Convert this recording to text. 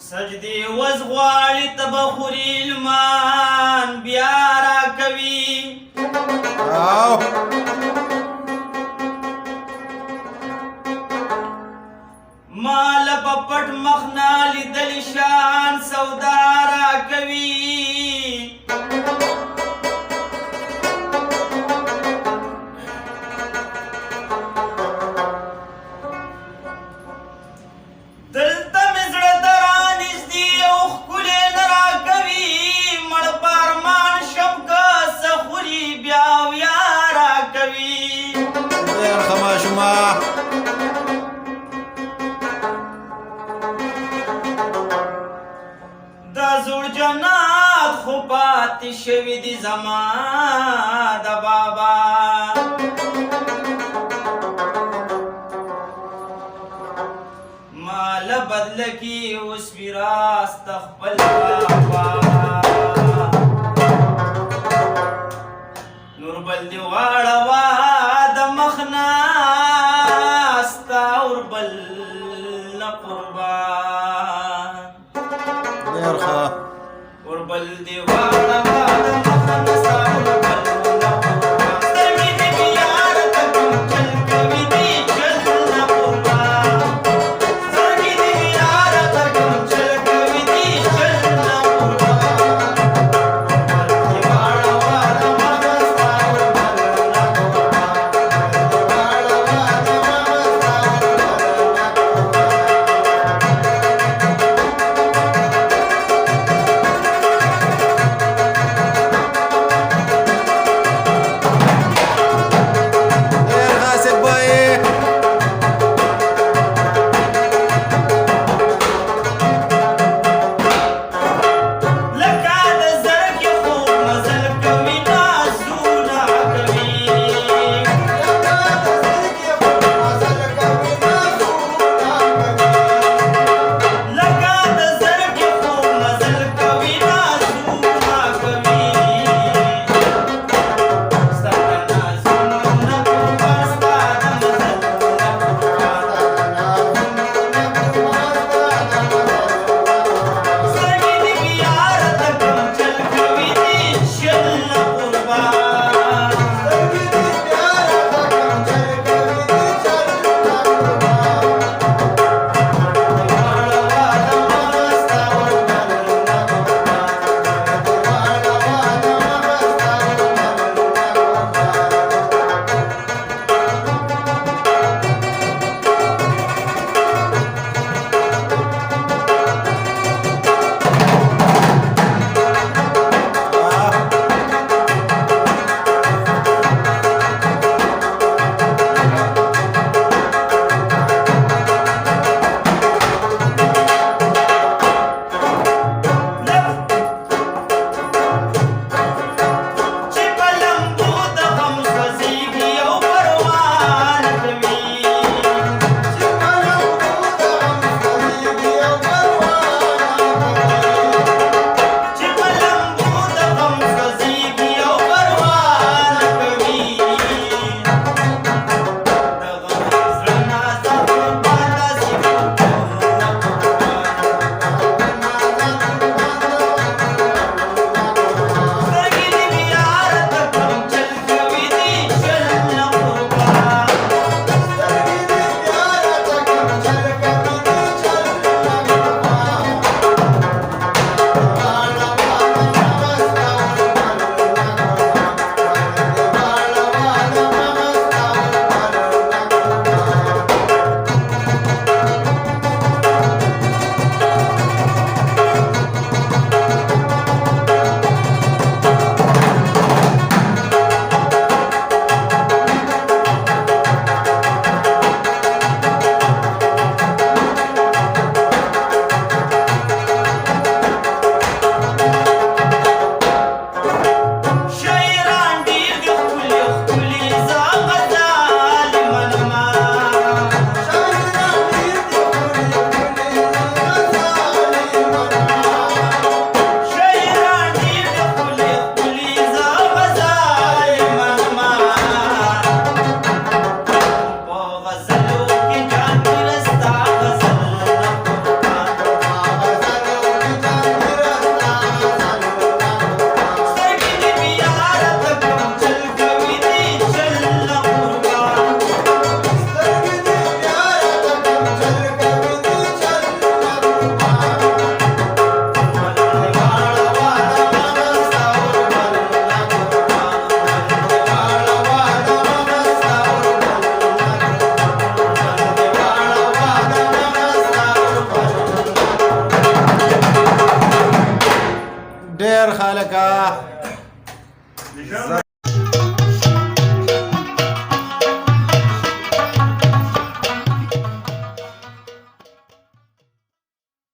سجدي وزغوالي تبخوري المان بيارا كوي مال پپټ مخنا لیدل شان سودارا کوي دلته مزړه درانیز دی او ښکلې نه راکوي مړ پارمان شم که سخوري بیا ویا راکوي خماشما دا زوړ جنات خو پاتې شوي دي زما د بابا مال بدل کی اوس میراث تخپل بابا نور بل دی واړه د مخنا ستا اور بل نه قربان اور بل دی واړه د مخنا ستا اور بل نه قربان سترګې دې یار ته کوم چل کوي دې چل نه قربان سترګې دې یار ته کوم چل کوي دې چل نه قربان دی واړه د مخنا ستا اور بل نه قربان واړه د مخنا ستا اور بل نه قربان خير خالك